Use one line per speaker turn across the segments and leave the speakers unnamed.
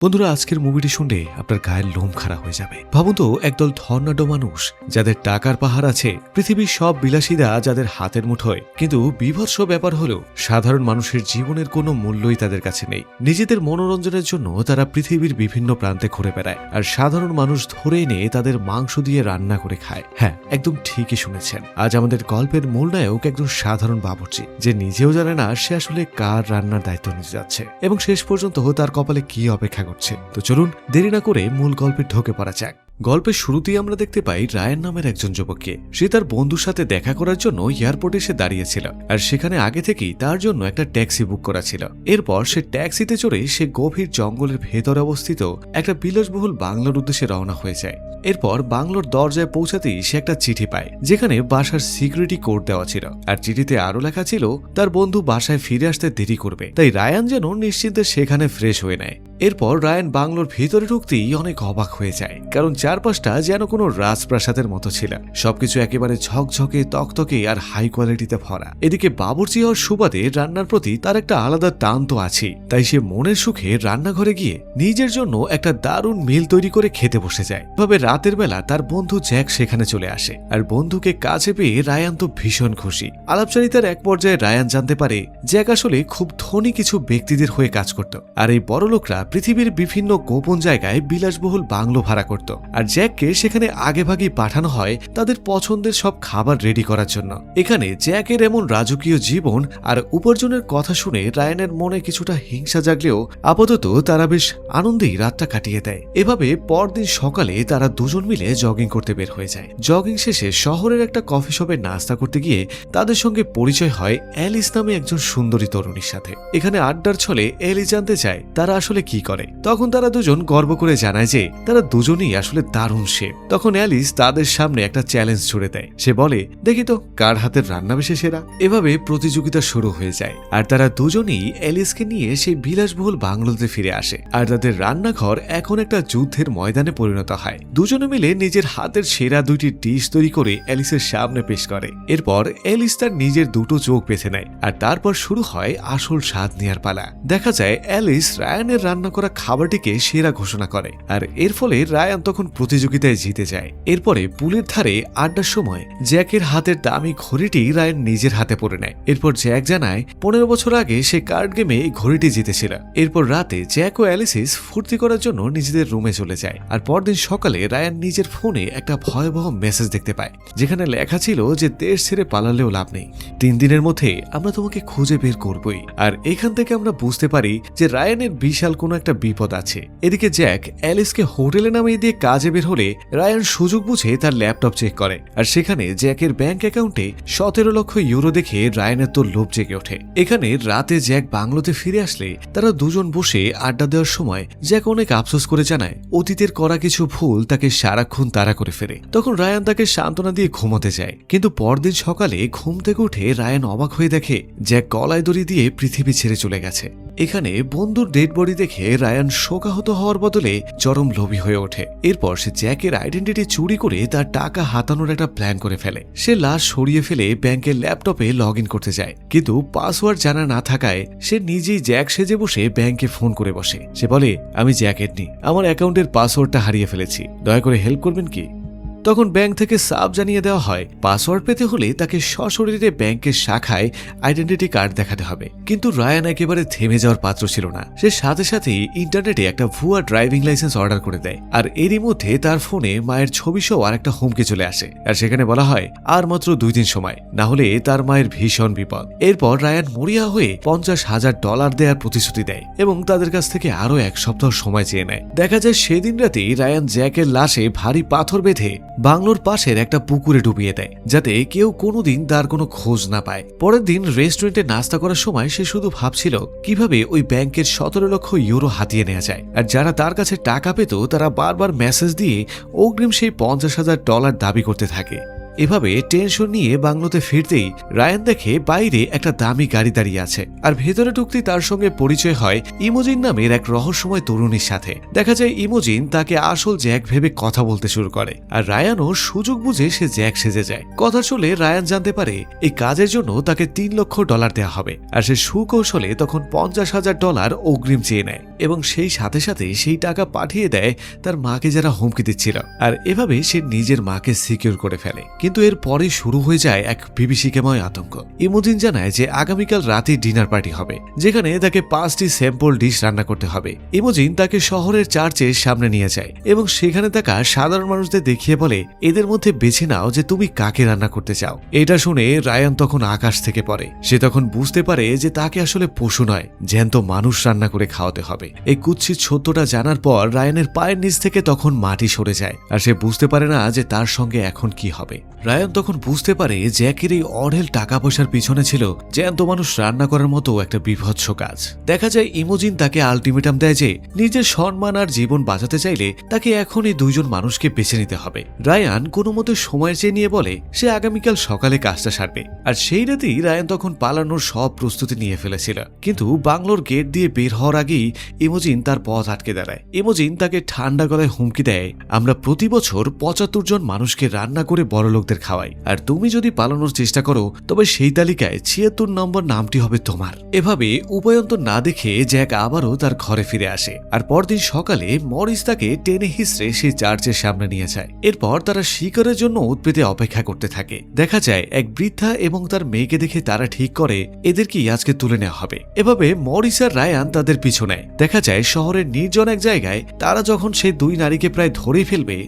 বন্ধুরা, আজকের মুভিটি শুনলে আপনার গায়ের লোম খাড়া হয়ে যাবে। ভাবুন তো, একদল ধর্নাঢ্য মানুষ যাদের টাকার পাহাড় আছে, পৃথিবীর সব বিলাসীরা যাদের হাতের মুঠোয়, কিন্তু বিভৎস ব্যাপার হলো সাধারণ মানুষের জীবনের কোনো মূল্যই তাদের কাছে নেই। নিজেদের মনোরঞ্জনের জন্য তারা পৃথিবীর বিভিন্ন প্রান্তে ঘুরে বেড়ায়, আর সাধারণ মানুষ ধরে এনে তাদের মাংস দিয়ে রান্না করে খায়। হ্যাঁ, একদম ঠিকই শুনেছেন। আজ আমাদের গল্পের মূল নায়ক একজন সাধারণ বাবুর্চি, যে নিজেও জানে না সে আসলে কার রান্নার দায়িত্ব নিতে যাচ্ছে এবং শেষ পর্যন্ত তার কপালে কি অপেক্ষা করছে। তো চলুন দেরি না করে মূল গল্পে ঢোকে পড়া যাক। গল্পের শুরুতেই আমরা দেখতে পাই রায়ান নামের একজন যুবককে। সে তার বন্ধুর সাথে দেখা করার জন্য এয়ারপোর্টে এসে দাঁড়িয়েছিল, আর সেখানে আগে থেকেই তার জন্য একটা ট্যাক্সি বুক করা ছিল। এরপর সে ট্যাক্সিতে চড়ে সে গভীর জঙ্গলের ভেতরে অবস্থিত একটা বিলাসবহুল বাংলোর উদ্দেশ্যে রওনা হয়ে যায়। এরপর বাংলোর দরজায় পৌঁছাতেই সে একটা চিঠি পায়, যেখানে বাসার সিকিউরিটি কোড দেওয়া ছিল, আর চিঠিতে আরো লেখা ছিল তার বন্ধু বাসায় ফিরে আসতে দেরি করবে, তাই রায়ান যেন নিশ্চিন্তে সেখানে ফ্রেশ হয়ে নেয়। এরপর রায়ান বাংলোর ভিতরে ঢুকতেই অনেক অবাক হয়ে যায়, কারণ চারপাশটা যেন কোনো রাজপ্রাসাদের মতো ছিল। সবকিছু একেবারে ঝকঝকে, তকতকে আর হাই কোয়ালিটিতে ভরা। এদিকে বাবুর্চি হওয়ার সুবাদে রান্নার প্রতি তার একটা আলাদা টান তো আছেই, তাই সে মনের সুখে রান্নাঘরে গিয়ে নিজের জন্য একটা দারুণ মিল তৈরি করে খেতে বসে যায়। এভাবে রাতের বেলা তার বন্ধু জ্যাক সেখানে চলে আসে, আর বন্ধুকে কাছে পেয়ে রায়ান তো ভীষণ খুশি। আলাপচারিতার এক পর্যায়ে রায়ান জানতে পারে জ্যাক আসলে খুব ধনী কিছু ব্যক্তিদের হয়ে কাজ করত, আর এই বড়লোকরা পৃথিবীর বিভিন্ন গোপন জায়গায় বিলাসবহুল বাংলো ভাড়া করত, আর জ্যাককে সেখানে আগেভাগেই পাঠানো হয় তাদের পছন্দের সব খাবার রেডি করার জন্য। এখানে জ্যাকের এমন রাজকীয় জীবন আর উপার্জনের কথা শুনে রায়ানের মনে কিছুটা হিংসা জাগলেও আপাতত তারা বেশ আনন্দেই রাতটা কাটিয়ে দেয়। এভাবে পরদিন সকালে তারা দুজন মিলে জগিং করতে বের হয়ে যায়। জগিং শেষে শহরের একটা কফি শপে নাস্তা করতে গিয়ে তাদের সঙ্গে পরিচয় হয় অ্যালিস নামে একজন সুন্দরী তরুণীর সাথে। এখানে আড্ডার ছলে অ্যালিস জানতে চায় তারা আসলে কি করে। তখন তারা দুজন গর্ব করে জানায় যে তারা দুজনেই আসলে দারুণ শেফ। তখন অ্যালিস তাদের সামনে একটা চ্যালেঞ্জ ছুড়ে দেয়। সে বলে, দেখি তো কার হাতের রান্না বেশি সেরা। এভাবে প্রতিযোগিতা শুরু হয়ে যায়, আর তারা দুজনেই অ্যালিসকে নিয়ে সেই বিলাসবহুল বাংলোতে ফিরে আসে, আর তাদের রান্নাঘর এখন একটা যুদ্ধের ময়দানে পরিণত হয়। দুজনে মিলে নিজের হাতের সেরা দুইটি ডিশ তৈরি করে অ্যালিসের সামনে পেশ করে। এরপর অ্যালিস তার নিজের দুটো চোখ বেছে নেয়, আর তারপর শুরু হয় আসল স্বাদ নেয়ার পালা। দেখা যায় অ্যালিস রায়ানের রান্না করা খাবারটিকে সেরা ঘোষণা করে, আর এর ফলে রায়ান তখন প্রতিযোগিতায় জিতে যায়। এরপরে পুলের ধারে আড্ডার সময় জ্যাকের হাতের দামি ঘড়িটি রায়ান নিজের হাতে পরে নেয়। এরপর জ্যাক জানায় 15 বছর আগে সে কার্ড গেমে এই ঘড়িটি জিতেছিল। এরপর রাতে জ্যাক ও অ্যালিসিস ফুর্তি করার জন্য নিজেদের রুমে চলে যায়, আর পরদিন সকালে রায়ান নিজের ফোনে একটা ভয়াবহ মেসেজ দেখতে পায়, যেখানে লেখা ছিল যে দেশ ছেড়ে পালালেও লাভ নেই, 3 দিনের মধ্যে আমরা তোমাকে খুঁজে বের করবই। আর এখান থেকে আমরা বুঝতে পারি যে রায়ানের বিশাল কোনো একটা বিপদ আছে। এদিকে জ্যাক অ্যালিসকে হোটেলে নামিয়ে দিয়ে কাজে বের হলে রায়ান সুযোগ বুঝে তার ল্যাপটপ চেক করে, আর সেখানে জ্যাকের ব্যাংক অ্যাকাউন্টে 17 লক্ষ ইউরো দেখে রায়ানের তো লোভ জেগে ওঠে। এখানে রাতে জ্যাক বাংলোতে ফিরে আসলে তারা দুজন বসে আড্ডা দেওয়ার সময় জ্যাক অনেক আফসোস করে জানায় অতীতের করা কিছু ভুল তাকে সারাক্ষণ তাড়া করে ফেরে। তখন রায়ান তাকে সান্ত্বনা দিয়ে ঘুমাতে যায়, কিন্তু পরদিন সকালে ঘুম থেকে উঠে রায়ান অবাক হয়ে দেখে জ্যাক গলায় দড়ি দিয়ে পৃথিবী ছেড়ে চলে গেছে। এখানে বন্ধুর ডেড বডি দেখে রায়ান শোকাহত হওয়ার বদলে চরম লোভী হয়ে ওঠে। এরপর সে জ্যাকের আইডেন্টিটি চুরি করে তার টাকা হাতানোর একটা প্ল্যান করে ফেলে। সে লাশ সরিয়ে ফেলে ব্যাংকের ল্যাপটপে লগ ইন করতে যায়, কিন্তু পাসওয়ার্ড জানা না থাকায় সে নিজেই জ্যাক সেজে বসে ব্যাংকে ফোন করে বসে। সে বলে, আমি জ্যাকেট নি, আমার অ্যাকাউন্টের পাসওয়ার্ডটা হারিয়ে ফেলেছি, দয়া করে হেল্প করবেন কি? তখন ব্যাংক থেকে সাব জানিয়ে দেওয়া হয় পাসওয়ার্ড পেতে হলে তাকে সশরীরে ব্যাংকের শাখায় আইডেন্টিটি কার্ড দেখাতে হবে। কিন্তু রায়ান একেবারে থেমে যাওয়ার পাত্র ছিল না। সে সাথে সাথেই ইন্টারনেটে একটা ভুয়া ড্রাইভিং লাইসেন্স অর্ডার করে দেয়, আর এরই মধ্যে তার ফোনে মায়ের ছবি সহ আর একটা হুমকি চলে আসে, আর সেখানে বলা হয় আর মাত্র 2 দিন সময়, না হলে তার মায়ের ভীষণ বিপদ। এরপর রায়ান মরিয়া হয়ে $50,000 দেওয়ার প্রতিশ্রুতি দেয় এবং তাদের কাছ থেকে আরো 1 সপ্তাহ সময় চেয়ে নেয়। দেখা যায় সেদিন রাতেই রায়ান জ্যাকের লাশে ভারী পাথর বেঁধে বাংলোর পাশের একটা পুকুরে ডুবিয়ে দেয়, যাতে কেউ কোনোদিন তার কোনো খোঁজ না পায়। পরের দিন রেস্টুরেন্টে নাস্তা করার সময় সে শুধু ভাবছিল কিভাবে ওই ব্যাংকের 17 লক্ষ ইউরো হাতিয়ে নেওয়া যায়, আর যারা তার কাছে টাকা পেত তারা বারবার মেসেজ দিয়ে অগ্রিম সেই $50,000 দাবি করতে থাকে। এভাবে টেনশন নিয়ে বাংলোতে ফিরতেই রায়ান দেখে বাইরে একটা দামি গাড়ি দাঁড়িয়ে আছে, আর ভেতরে ঢুকতেই তার সঙ্গে পরিচয় হয় ইমোজিন নামের এক রহস্যময় তরুণীর সাথে। দেখা যায় ইমোজিন তাকে আসল জ্যাক ভেবে কথা বলতে শুরু করে, আর রায়ানও সুযোগ বুঝে সে জ্যাক সেজে যায়। কথা চলে রায়ান জানতে পারে এই কাজের জন্য তাকে $3 লক্ষ দেওয়া হবে, আর সে সুকৌশলে তখন $50,000 অগ্রিম চেয়ে নেয় এবং সেই সাথে সাথে সেই টাকা পাঠিয়ে দেয় তার মাকে যারা হুমকি দিচ্ছিল, আর এভাবে সে নিজের মাকে সিকিউর করে ফেলে। কিন্তু এর পরে শুরু হয়ে যায় এক বিভীষিকাময় আতঙ্ক। ইমোজিন জানায় যে আগামীকাল রাতে ডিনার পার্টি হবে, যেখানে তাকে 5টি স্যাম্পল ডিশ রান্না করতে হবে। ইমোজিন তাকে শহরের চার্চের সামনে নিয়ে যায় এবং সেখানে থাকা সাধারণ মানুষদের দেখিয়ে বলে, এদের মধ্যে বেছে নাও যে তুমি কাকে রান্না করতে চাও। এটা শুনে রায়ান তখন আকাশ থেকে পড়ে। সে তখন বুঝতে পারে যে তাকে আসলে পশু নয়, জ্যান্ত মানুষ রান্না করে খাওয়াতে হবে। এই কুৎসিত সত্যটা জানার পর রায়ানের পায়ের নিচ থেকে তখন মাটি সরে যায়, আর সে বুঝতে পারে না যে তার সঙ্গে এখন কি হবে। রায়ান তখন বুঝতে পারে জ্যাকের এই অঢেল টাকা পয়সার পিছনে ছিল জ্যান্ত মানুষ রান্না করার মতো একটা বিভৎস কাজ। দেখা যায় ইমোজিন তাকে আলটিমেটাম দেয় যে নিজের সম্মান আর জীবন বাঁচাতে চাইলে তাকে এখন এই দুইজন মানুষকে বেছে নিতে হবে। রায়ান কোনো মতে সময় চেয়ে নিয়ে বলে সে আগামীকাল সকালে কাজটা সারবে, আর সেই রাতেই রায়ান তখন পালানোর সব প্রস্তুতি নিয়ে ফেলেছিল। কিন্তু বাংলোর গেট দিয়ে বের হওয়ার আগেই ইমোজিন তার পথ আটকে দাঁড়ায়। ইমোজিন তাকে ঠান্ডা গলায় হুমকি দেয়, আমরা প্রতি বছর 75 জন মানুষকে রান্না করে বড়লোকদের খাওয়াই, আর তুমি যদি পালানোর চেষ্টা করো তবে সেই তালিকায় 76 নম্বর নামটি হবে তোমার। এভাবে উপায়ন্তর না দেখে জ্যাক আবারও তার ঘরে ফিরে আসে, আর পরদিন সকালে মরিস তাকে টেনে হিসড়ে সেই চার্চের সামনে নিয়ে যায়। এরপর তারা শিকারের জন্য উৎপেতে অপেক্ষা করতে থাকে। দেখা যায় এক বৃদ্ধা এবং তার মেয়েকে দেখে তারা ঠিক করে এদেরকেই আজকে তুলে নেওয়া হবে। এভাবে মরিস আর রায়ান তাদের পিছু নেয়। দেখা যায় শহরের নির্জন এক জায়গায় তারা যখন সেই দুই নারীকে প্রায় ধরেই ফেলবে,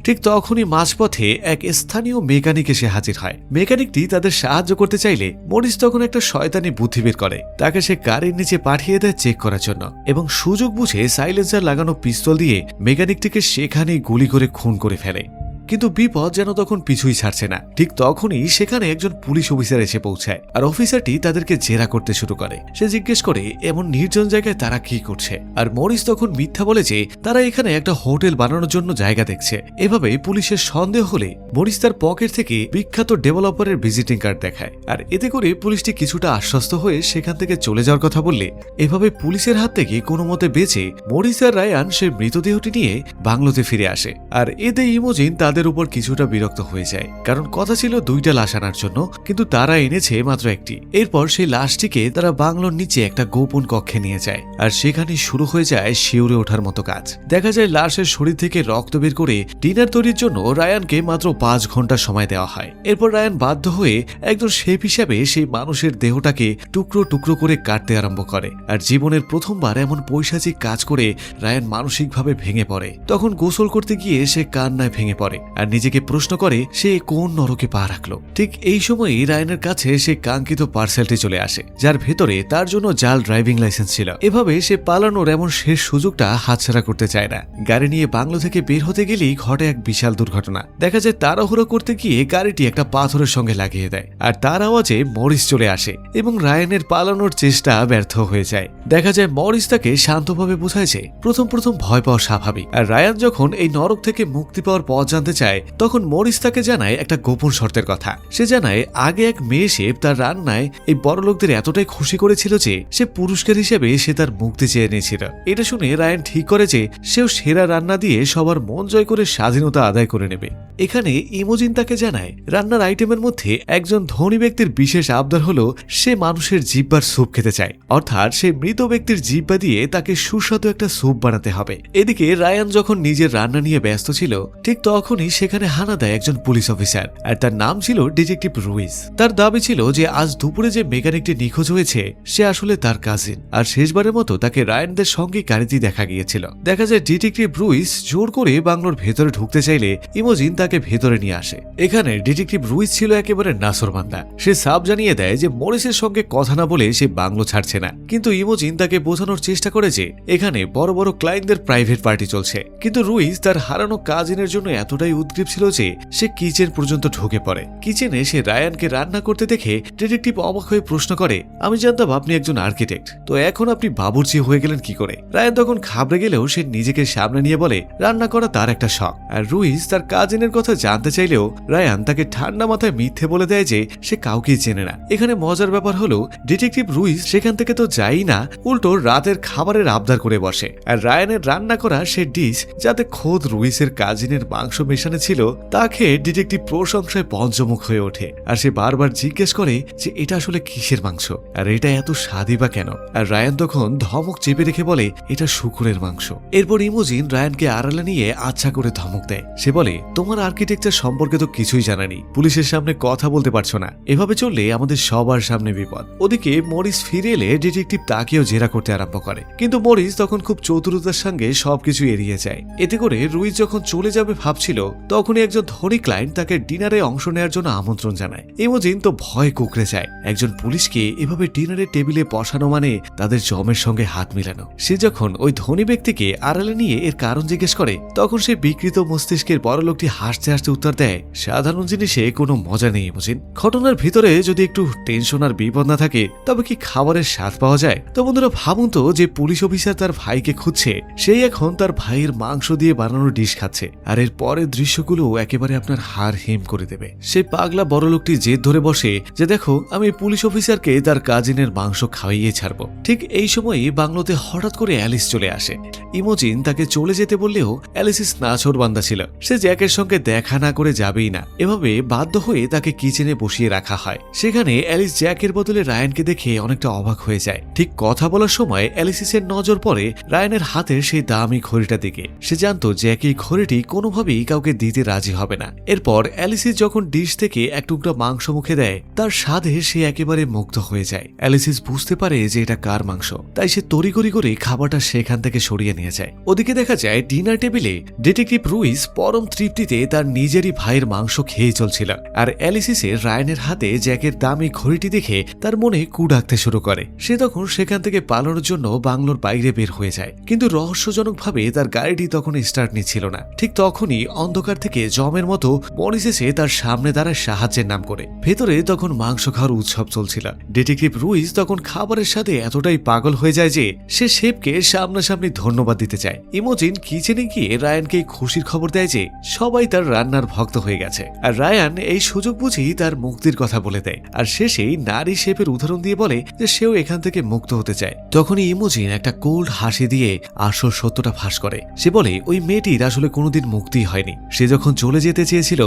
ঠিক তখনই মাঝপথে এক স্থানীয় মেকানিক এসে হাজির হয়। মেকানিকটি তাদের সাহায্য করতে চাইলে মরিস তখন একটা শয়তানি বুদ্ধি বের করে। তাকে সে গাড়ির নিচে পাঠিয়ে দেয় চেক করার জন্য, এবং সুযোগ বুঝে সাইলেন্সার লাগানো পিস্তল দিয়ে মেকানিকটিকে সেখানেই গুলি করে খুন করে ফেলে। কিন্তু বিপদ যেন তখন পিছুই ছাড়ছে না। ঠিক তখনই সেখানে একজন পুলিশ অফিসার এসে পৌঁছায়, আর অফিসারটি তাদেরকে জেরা করতে শুরু করে। সে জিজ্ঞেস করে এমন নির্জন জায়গায় তারা কি করছে, আর মরিস তখন মিথ্যা বলে যে তারা এখানে একটা হোটেল বানানোর জন্য জায়গা দেখছে। এভাবে পুলিশের সন্দেহ হলে মরিস তার পকেট থেকে বিখ্যাত ডেভেলপারের ভিজিটিং কার্ড দেখায়, আর এতে করে পুলিশটি কিছুটা আশ্বস্ত হয়ে সেখান থেকে চলে যাওয়ার কথা বললে এভাবে পুলিশের হাত থেকে কোনো মতে বেঁচে মরিস আর রায়ান সে মৃতদেহটি নিয়ে বাংলোতে ফিরে আসে। আর এতে ইমোজিন তাদের উপর কিছুটা বিরক্ত হয়ে যায়, কারণ কথা ছিল 2টা লাশ আনার জন্য, কিন্তু তারা এনেছে মাত্র একটি। এরপর সেই লাশটিকে তারা বাংলোর নিচে একটা গোপন কক্ষে নিয়ে যায়, আর সেখানে শুরু হয়ে যায় শিউরে ওঠার মতো কাজ। দেখা যায় লাশের শরীর থেকে রক্ত বের করে ডিনার তৈরির জন্য রায়ানকে মাত্র 5 ঘন্টা সময় দেওয়া হয়। এরপর রায়ান বাধ্য হয়ে একজন শেফ হিসেবে সেই মানুষের দেহটাকে টুকরো টুকরো করে কাটতে আরম্ভ করে। আর জীবনের প্রথমবার এমন পৈশাচিক কাজ করে রায়ান মানসিকভাবে ভেঙে পড়ে। তখন গোসল করতে গিয়ে সে কান্নায় ভেঙে পড়ে, আর নিজেকে প্রশ্ন করে সে কোন নরকে পা রাখলো। ঠিক এই সময়ই রায়ানের কাছে সে কাঙ্ক্ষিত পার্সেলটি চলে আসে, যার ভেতরে তার জন্য জাল ড্রাইভিং লাইসেন্স ছিল। এভাবে সে পালানোর এমন শেষ সুযোগটা হাতছাড়া করতে চায় না। গাড়ি নিয়ে বাংলো থেকে বের হতে গেলেই ঘটে এক বিশাল দুর্ঘটনা। দেখা যায় তাড়াহুড়ো করতে গিয়ে গাড়িটি একটা পাথরের সঙ্গে লাগিয়ে দেয়, আর তার আওয়াজে মরিস চলে আসে এবং রায়ানের পালানোর চেষ্টা ব্যর্থ হয়ে যায়। দেখা যায় মরিস তাকে শান্তভাবে বোঝায় যে প্রথম ভয় পাওয়া স্বাভাবিক, আর রায়ান যখন এই নরক থেকে মুক্তি পাওয়ার পথ জানতে চায় তখন মরিস তাকে জানায় একটা গোপন শর্তের কথা। সে জানায় আগে এক মেয়ে শেফ তার রান্নায় এই বড়লোকদের এতটাই খুশি করেছিল যে সে পুরস্কার হিসেবে সে তার মুক্তি চেয়ে নিয়েছিল। এটা শুনে রায়ান ঠিক করে যে সেও সেরা রান্না দিয়ে সবার মন জয় করে স্বাধীনতা আদায় করে নেবে। এখানে ইমোজিন তাকে জানায় রান্নার আইটেমের মধ্যে একজন ধনী ব্যক্তির বিশেষ আবদার হলো সে মানুষের জিহ্বার স্যুপ খেতে চায়, অর্থাৎ সে মৃত ব্যক্তির জিহ্বা দিয়ে তাকে সুস্বাদু একটা স্যুপ বানাতে হবে। এদিকে রায়ান যখন নিজের রান্না নিয়ে ব্যস্ত ছিল ঠিক তখনই সেখানে হানা দেয় একজন পুলিশ অফিসার, আর তার নাম ছিল ডিটেকটিভ রুইস। তার দাবি ছিল যে আজ দুপুরে যে মেকানিকটি নিখোঁজ হয়েছে সে আসলে তার কাজিন, আর শেষবারের মতো তাকে রায়ানদের সঙ্গে গাড়িতে দেখা গিয়েছিল। দেখা যায় ডিটেকটিভ রুইস জোর করে বাংলোর ভেতরে ঢুকতে চাইলে ইমোজিন তাকে ভেতরে নিয়ে আসে। এখানে ডিটেকটিভ রুইস ছিল একেবারে নাসরবান্দা। সে সাফ জানিয়ে দেয় যে মরিসের সঙ্গে কথা না বলে সে বাংলো ছাড়ছে না, কিন্তু ইমোজিন তাকে বোঝানোর চেষ্টা করে যে এখানে বড় বড় ক্লায়েন্টদের প্রাইভেট পার্টি চলছে। কিন্তু রুইস তার হারানো কাজিনের জন্য এতটাই উদ্গ্রীব ছিল যে সে কিচেন পর্যন্ত ঢুকে পড়ে। কিচেনে সে রায়ানকে রান্না করতে দেখে ডিটেকটিভ অবাক হয়ে প্রশ্ন করে, আমি জানতাম আপনি একজন আর্কিটেক্ট, তো এখন আপনি বাবুর্চি হয়ে গেলেন কি করে? রায়ান তখন ঘাবড়ে গেলেও সে নিজেকে সামনে নিয়ে বলে রান্না করা তার একটা শখ। আর রুইস তার কাজিনের কথা জানতে চাইলেও রায়ান তাকে ঠান্ডা মাথায় মিথ্যে বলে দেয় যে সে কাউকেই চেনে না। এখানে মজার ব্যাপার হলো ডিটেকটিভ রুইস সেখান থেকে তো যাই না, উল্টো রাতের খাবারের আবদার করে বসে। আর রায়ানের রান্না করা সে ডিশ যাতে খোদ রুইসের কাজিনের মাংস মেশানো ছিল তা খেয়ে ডিটেকটিভ প্রশংসায় পঞ্চমুখ হয়ে ওঠে। আর সে বারবার জিজ্ঞেস করে যে এটা আসলে কিসের মাংস, আর এটা এত স্বাদই বা কেন? আর রায়ান তখন ধমক চেপে রেখে বলে এটা শুকুরের মাংস। এরপর ইমোজিন রায়ানকে আড়ালে নিয়ে আচ্ছা করে ধমক দেয়। সে বলে তোমার আর্কিটেকচার সম্পর্কে তো কিছুই জানানি, পুলিশের সামনে কথা বলতে পারছো না, এভাবে চললে আমাদের সবার সামনে বিপদ। ওদিকে মরিস ফিরে এলে ডিটেকটিভ তাকেও জেরা করতে আরম্ভ করে, কিন্তু মরিস তখন খুব চতুরতার সঙ্গে সবকিছু এড়িয়ে যায়। এতে করে রুইস যখন চলে যাবে ভাবছিল তখনই একজন ধনী ক্লায়েন্ট তাকে ডিনারে অংশ নেওয়ার জন্য আমন্ত্রণ জানায়। ইমোজিন তো ভয় কুকড়ে যায়, একজন পুলিশকে এভাবে ডিনারের টেবিলে বসানো মানে তাদের জমের সঙ্গে হাত মিলানো। সে যখন ওই ধনী ব্যক্তিকে আড়ালে নিয়ে এর কারণ জিজ্ঞেস করে তখন সে বিকৃত মস্তিষ্কের বড় লোকটি হাসতে হাসতে উত্তর দেয়, সাধারণ জিনিসে কোনো মজা নেই ইমোজিন, ঘটনার ভিতরে যদি একটু টেনশন আর বিপদ না থাকে তবে কি খাবারের স্বাদ পাওয়া যায়? তো বন্ধুরা ভাবুন তো, যে পুলিশ অফিসার তার ভাইকে খুঁজছে সেই এখন তার ভাইয়ের মাংস দিয়ে বানানো ডিশ খাচ্ছে, আর এর পরের দৃশ্যগুলো একেবারে আপনার হাড় হিম করে দেবে। সেই পাগলা বড় লোকটি জেদ ধরে বসে যে দেখো আমি পুলিশ অফিসারকে তার কাজিনের মাংস খাওয়াইয়ে ছাড়বো। ঠিক এই সময়ই বাংলোতে হঠাৎ করে অ্যালিস চলে আসে। ইমোজিন তাকে চলে যেতে বললেও অ্যালিস নাছোড় বান্দা ছিল, সে জ্যাকের সঙ্গে দেখা না করে যাবেই না। এভাবে বাধ্য হয়ে তাকে কিচেনে বসিয়ে রাখা হয়। সেখানে অ্যালিস জ্যাকের বদলে রায়ানকে দেখে অনেকটা অবাক হয়ে যায়। ঠিক কথা বলার সময় অ্যালিসের নজর পড়ে রায়ানের হাতের সেই দামি ঘড়িটা দিকে। সে জানতো জ্যাক এই ঘড়িটি কোনোভাবেই কাউকে দিতে রাজি হবে না। এরপর অ্যালিস যখন ডিশ থেকে এক টুকরা মাংস মুখে দেয় তার স্বাদে সে একেবারে মুগ্ধ হয়ে যায়। অ্যালিস বুঝতে পারে যে এটা কার মাংস, তাই সে তড়িঘড়ি করে খাবারটা সেখান থেকে সরিয়ে নিয়ে যায়। ওদিকে দেখা যায় ডিনার টেবিলে ডিটেকটিভ রুইস পরম তৃপ্তিতে তার নিজেরই ভাইয়ের মাংস খেয়ে চলছিল। আর অ্যালিসের রায়ানের হাতে জ্যাকের দামি ঘড়িটি দেখে তার মনে কু ডাকতে শুরু করে। সে তখন সেখান থেকে পালানোর জন্য বাংলোর বাইরে বের হয়ে যায়, কিন্তু রহস্যজনকভাবে তার গাড়িটি তখন স্টার্ট নিচ্ছিল না। ঠিক তখনই অন্ধকার থেকে জমের মতো মরিস এসে তার সামনে দাঁড়ায় সাহায্যের নাম করে। ভেতরে তখন মাংস খাওয়ার উৎসব চলছিল। ডিটেকটিভ রুইস তখন খাবারের সাথে এতটাই পাগল হয়ে যায় যে সে শেফকে সামনাসামনি ধন্যবাদ দিতে চায়। ইমোজিন কিচেনে গিয়ে রায়ানকে খুশির খবর দেয় যে সবাই তার রান্নার ভক্ত হয়ে গেছে। আর রায়ান এই সুযোগ বুঝেই তার মুক্তির কথা বলে দেয়। আর শেষেই নারী শেফের উদাহরণ দিয়ে বলে যে সেও এখান থেকে মুক্ত হতে চায়। তখনই ইমোজিন একটা কোল্ড হাসি দিয়ে আসল সত্যটা ফাঁস করে। সে বলে ওই মেয়েটির আসলে কোনোদিন মুক্তি হয়নি। সে যখন চলে যেতে চেয়েছিল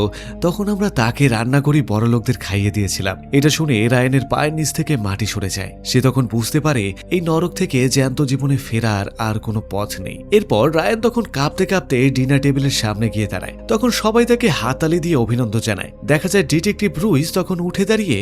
তখন আমরা তাকে রান্না করি বড় লোকদের খাইয়ে দিয়েছিলাম। এটা শুনে রায়ানের পায়ের নিচ থেকে মাটি সরে যায়। সে তখন বুঝতে পারে এই নরক থেকে জ্যান্ত জীবনে ফেরার আর কোনো পথ নেই। এরপর রায়ান তখন কাঁপতে কাঁপতে ডিনার টেবিলের সামনে গিয়ে দাঁড়ায়। তখন সবাই তাকে হাততালি দিয়ে অভিনন্দন জানায়। দেখা যায় ডিটেকটিভ রুইস তখন উঠে দাঁড়িয়ে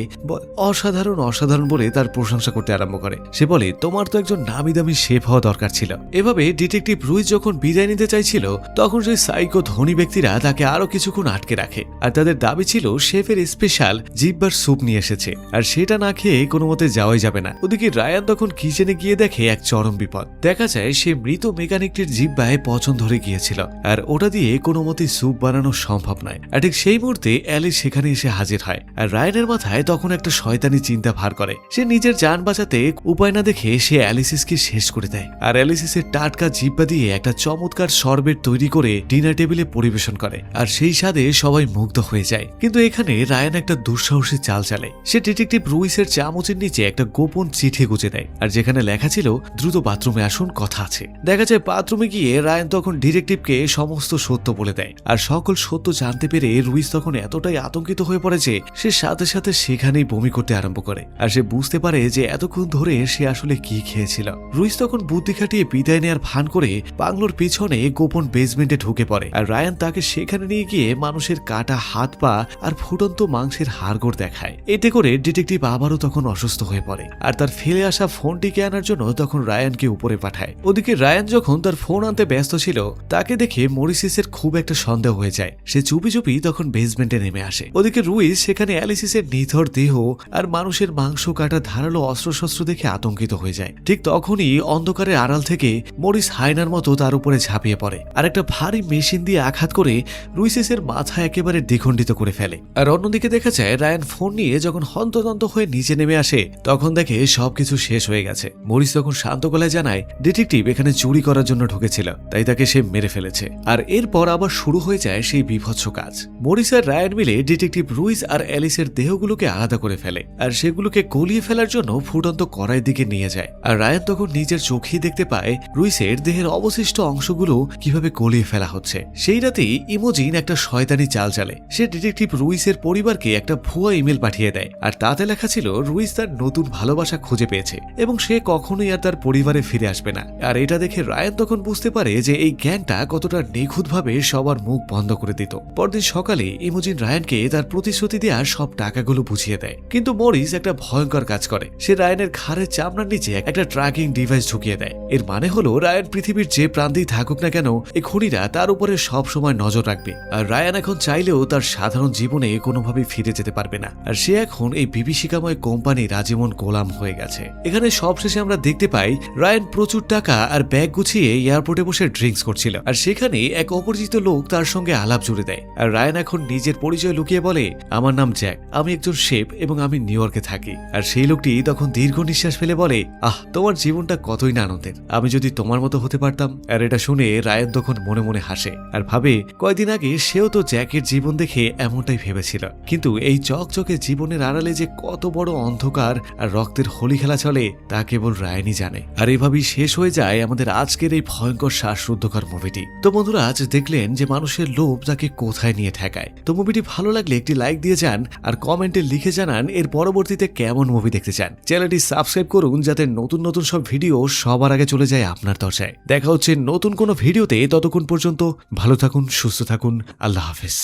অসাধারণ অসাধারণ বলে তার প্রশংসা করতে আরম্ভ করে। সে বলে তোমার তো একজন নামি দামি শেফ হওয়া দরকার ছিল। এভাবে ডিটেকটিভ রুইস যখন বিদায় নিতে চাইছিল তখন সেই সাইকো ধনী ব্যক্তিরা তাকে আরো কিছুক্ষণ আটকে রাখে। আর তাদের দাবি ছিল শেফের স্পেশাল জিব্বার স্যুপ নিয়ে এসেছে, আর সেটা না খেয়ে কোনো মতে যাওয়াই যাবে না। ওদিকে রায়ান তখন কিচেনে গিয়ে দেখে এক চরম বিপদ। দেখা যায় সে মৃত মেকানিকটির জিব্বায় পচন ধরে গিয়েছিল, আর ওটা দিয়ে কোনো মতে স্যুপ বানানো সম্ভব নয়। আর ঠিক সেই মুহূর্তে অ্যালিস সেখানে এসে হাজির হয়। আর রায়ানের মাথায় তখন একটা শয়তানি চিন্তা ভার করে। সে নিজের জান বাঁচাতে উপায় না দেখে সে অ্যালিসকে শেষ করে দেয়। আর অ্যালিসের টাটকা জিব্বা দিয়ে একটা চমৎকার শরবত তৈরি করে ডিনার টেবিলে পরিবেশন করে। আর সেই স্বাদে সবাই মুগ্ধ হয়ে যায়। কিন্তু এখানে রায়ান একটা দুঃসাহসী চাল চালে। সে ডিটেকটিভ রুইসের চামচের নিচে একটা গোপন চিঠি গুঁজে দেয়, আর যেখানে লেখা ছিল দ্রুত বাথরুমে আসুন, কথা আছে। দেখা যায় বাথরুমে গিয়ে রায়ান তখন ডিটেকটিভকে সমস্ত সত্য বলে দেয়। আর সকল সত্য জানতে পেরে রুইস তখন এতটাই আতঙ্কিত হয়ে পড়ে যে সে সাথে সাথে সেখানেই বমি করতে আরম্ভ করে। আর সে বুঝতে পারে যে এতক্ষণ ধরে সে আসলে কি খেয়েছিল। রুইস তখন বুদ্ধি খাটিয়ে বিদায় নেয়ার ভান করে বাংলোর পিছনে গোপন বেসমেন্টে ঢুকে পড়ে। আর রায়ান তাকে সেখানে নিয়ে গিয়ে মানুষের কাটা হাত পা আর ফুটন্ত মাংসের হাড়গোড় দেখায়। এতে করে ডিটেকটিভ আবারও তখন অসুস্থ হয়ে পড়ে। আর তার ফেলে আসা ফোনটিকে আনার জন্য তখন রায়ানকে উপরে পাঠায়। ওদিকে রায়ান যখন তার ফোন আনতে ব্যস্ত ছিল তাকে দেখে মরিসের খুব একটা সন্দেহ হয়ে যায়। সে চুপি চুপি তখন বেসমেন্টে নেমে আসে। ওদিকে রুইস সেখানে অ্যালিসের নিথর দেহ আর মানুষের মাংস কাটা ধারালো অস্ত্রশস্ত্র দেখে আতঙ্কিত হয়ে যায়। ঠিক তখনই অন্ধকারের আড়াল থেকে মরিস হায়নার মতো তার উপরে ঝাঁপিয়ে পড়ে আর একটা ভারী মেশিন দিয়ে আঘাত করে করে রুইসেসের মাথা একেবারে দ্বিখণ্ডিত করে ফেলে। আর অন্যদিকে দেখা যায় রায়ান ফোন নিয়ে যখন হন্তদন্ত হয়ে নিচে নেমে আসে তখন দেখে সবকিছু শেষ হয়ে গেছে। মরিস তখন শান্ত গলায় জানায় ডিটেকটিভ এখানে চুরি করার জন্য ঢুকেছিল, তাই তাকে সে মেরে ফেলেছে। আর এরপর আবার শুরু হয়ে যায় সেই বীভৎস কাজ। মরিস আর রায়ান মিলে ডিটেকটিভ রুইস আর অ্যালিসের দেহগুলোকে আলাদা করে ফেলে আর সেগুলোকে গলিয়ে ফেলার জন্য ফুটন্ত কড়াইয়ের দিকে নিয়ে যায়। আর রায়ান তখন নিজের চোখেই দেখতে পায় রুইসের দেহের অবশিষ্ট অংশগুলো কিভাবে গলিয়ে ফেলা হচ্ছে। সেই রাতেই ইমোজিন একটা শয়তানি চাল চালে। সে ডিটেকটিভ রুইসের পরিবারকে একটা ভুয়া ইমেল পাঠিয়ে দেয় আর তাতে লেখা ছিল রুইস তার নতুন ভালোবাসা খুঁজে পেয়েছে এবং সে কখনোই আর তার পরিবারে ফিরে আসবে না। আর এটা দেখে রায়ান তখন বুঝতে পারে যে এই গ্যাংটা কতটা নিখুঁতভাবে সবার মুখ বন্ধ করে দিত। পরদিন সকালে ইমোজিন রায়ানকে তার প্রতিশ্রুতি দেওয়ার সব টাকাগুলো বুঝিয়ে দেয়, কিন্তু মরিস একটা ভয়ঙ্কর কাজ করে। সে রায়ানের ঘাড়ের চামড়ার নিচে একটা ট্র্যাকিং ডিভাইস ঢুকিয়ে দেয়। এর মানে হলো রায়ান পৃথিবীর যে প্রান্তেই থাকুক না কেন এই খুনিরা তার উপরে সব সময় নজর রাখবে। আর রায়ান এখন চাইলেও তার সাধারণ জীবনে কোনোভাবেই ফিরে যেতে পারবে না। আর সে এখন এই বিভীষিকাময় কোম্পানির আজীবন গোলাম হয়ে গেছে। এখানে সবশেষে আমরা দেখতে পাই রায়ান প্রচুর টাকা আর ব্যাগ গুছিয়ে এয়ারপোর্টে বসে ড্রিঙ্কস করছিল আর সেখানে এক অপরিচিত লোক তার সঙ্গে আলাপ জুড়ে দেয়। আর রায়ান এখন নিজের পরিচয় লুকিয়ে বলে, আমার নাম জ্যাক, আমি একজন শেফ এবং আমি নিউ ইয়র্কে থাকি। আর সেই লোকটি তখন দীর্ঘ নিঃশ্বাস ফেলে বলে, তোমার জীবনটা কতই না আনন্দের, আমি যদি তোমার মতো হতে পারতাম। আর এটা শুনে রায়ান তখন মনে মনে হাসে আর ভাবে কয়েকদিন আগে সেও তো জ্যাকের জীবন দেখে এমনটাই ভেবেছিল। কিন্তু এই চকচকে জীবনের আড়ালে যে কত বড় অন্ধকার আর রক্তের হোলি খেলা চলে তা কেবল রায়ানই জানে। আর এভাবেই শেষ হয়ে যায় আমাদের আজকের এই ভয়ঙ্কর শ্বাসরুদ্ধকর মুভিটি। তো বন্ধুরা, আজ দেখলেন যে মানুষের লোভ তাকে কোথায় নিয়ে ঠেকায়। তো মুভিটি ভালো লাগলে একটি লাইক দিয়ে যান আর কমেন্টে লিখে জানান এর পরবর্তীতে কেমন মুভি দেখতে চান। চ্যানেলটি সাবস্ক্রাইব করুন যাতে নতুন নতুন সব ভিডিও সবার আগে চলে যায় আপনার দরজায়। দেখা হচ্ছে নতুন কোনো ভিডিওতে, ততক্ষণ পর্যন্ত ভালো থাকুন, সুস্থ থাকুন, আল্লাহ হাফেজ।